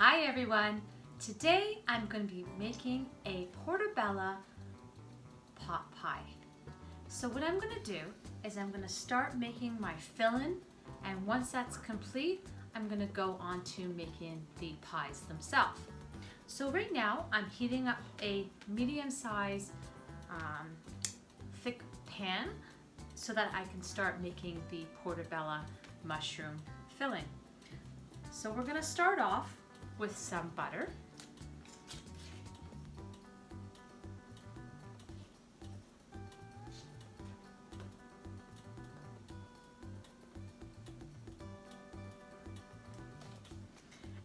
Hi everyone! Today I'm going to be making a portobello pot pie. So what I'm going to do is I'm going to start making my filling, and once that's complete I'm going to go on to making the pies themselves. So right now I'm heating up a medium-sized thick pan so that I can start making the portobello mushroom filling. So we're going to start off with some butter.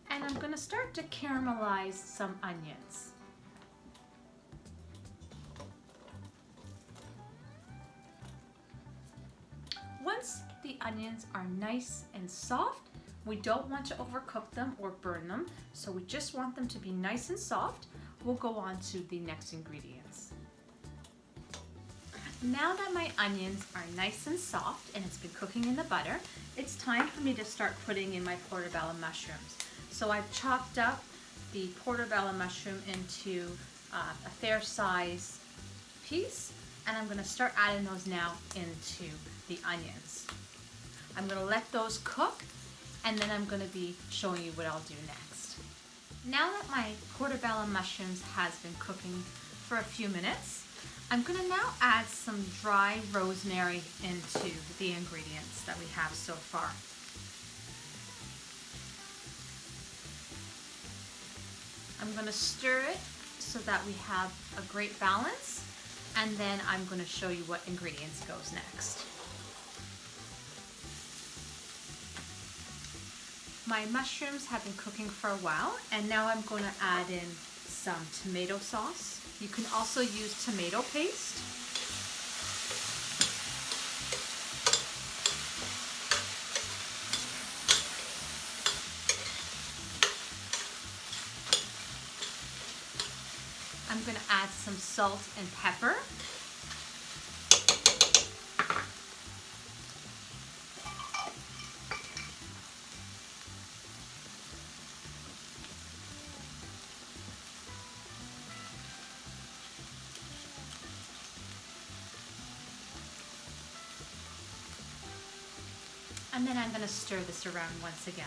And I'm going to start to caramelize some onions. Once the onions are nice and soft, we don't want to overcook them or burn them, so we just want them to be nice and soft. We'll go on to the next ingredients. Now that my onions are nice and soft and it's been cooking in the butter, it's time for me to start putting in my portobello mushrooms. So I've chopped up the portobello mushroom into a fair size piece, and I'm going to start adding those now into the onions. I'm going to let those cook, and then I'm going to be showing you what I'll do next. Now that my portobello mushrooms has been cooking for a few minutes, I'm going to now add some dry rosemary into the ingredients that we have so far. I'm going to stir it so that we have a great balance, and then I'm going to show you what ingredients goes next. My mushrooms have been cooking for a while, and now I'm going to add in some tomato sauce. You can also use tomato paste. I'm going to add some salt and pepper. And then I'm going to stir this around once again.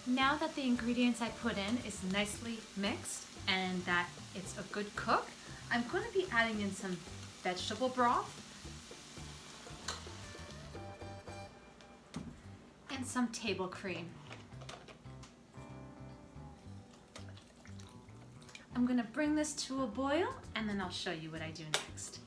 Now that the ingredients I put in is nicely mixed and that it's a good cook, I'm going to be adding in some vegetable broth and some table cream. I'm going to bring this to a boil, and then I'll show you what I do next.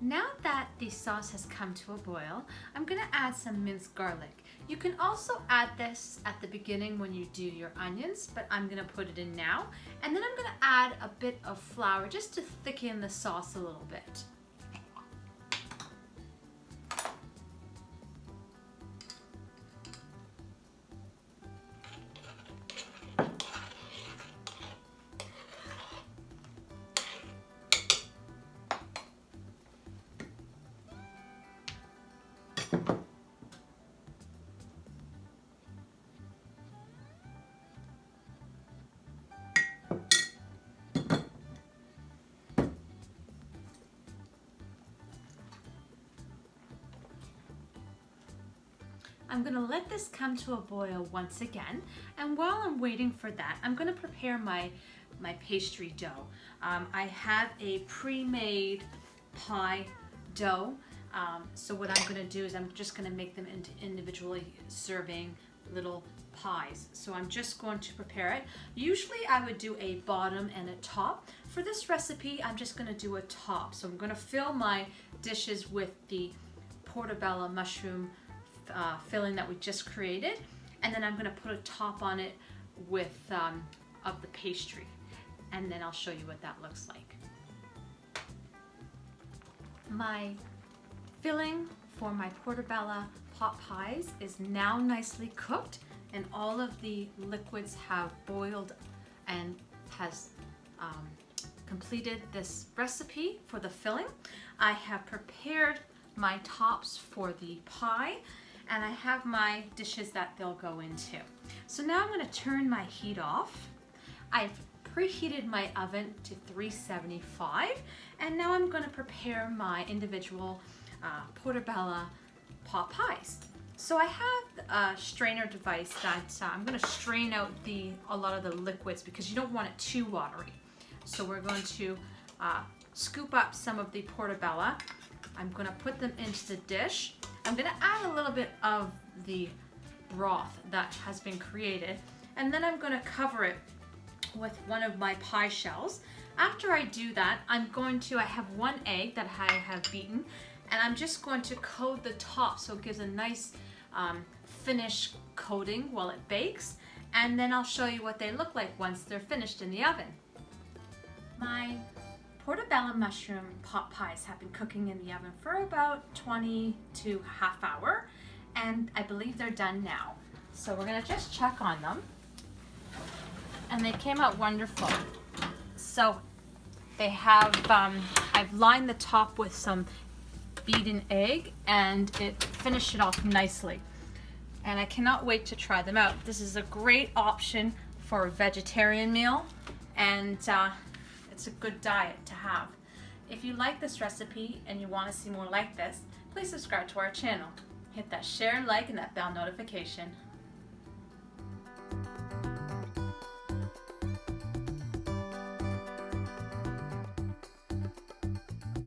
Now that the sauce has come to a boil, I'm going to add some minced garlic. You can also add this at the beginning when you do your onions, but I'm going to put it in now. And then I'm going to add a bit of flour just to thicken the sauce a little bit. I'm going to let this come to a boil once again, and while I'm waiting for that, I'm going to prepare my pastry dough. I have a pre-made pie dough, so what I'm going to do is I'm just going to make them into individually serving little pies. So I'm just going to prepare it. Usually I would do a bottom and a top. For this recipe, I'm just going to do a top. So I'm going to fill my dishes with the portobello mushroom filling that we just created, and then I'm going to put a top on it with of the pastry, and then I'll show you what that looks like. My filling for my portobello pot pies is now nicely cooked, and all of the liquids have boiled and has completed this recipe for the filling. I have prepared my tops for the pie, and I have my dishes that they'll go into. So now I'm going to turn my heat off. I've preheated my oven to 375, and now I'm going to prepare my individual portobello pot pies. So I have a strainer device that I'm going to strain out a lot of the liquids because you don't want it too watery. So we're going to scoop up some of the portobello. I'm going to put them into the dish. I'm going to add a little bit of the broth that has been created, and then I'm going to cover it with one of my pie shells. After I do that, I have one egg that I have beaten, and I'm just going to coat the top so it gives a nice finish coating while it bakes, and then I'll show you what they look like once they're finished in the oven. My portobello mushroom pot pies have been cooking in the oven for about 20 to half hour, and I believe they're done now. So we're gonna just check on them, and they came out wonderful. So they have, I've lined the top with some beaten egg, and it finished it off nicely. And I cannot wait to try them out. This is a great option for a vegetarian meal, and it's a good diet to have. If you like this recipe and you want to see more like this, please subscribe to our channel. Hit that share, like, and that bell notification.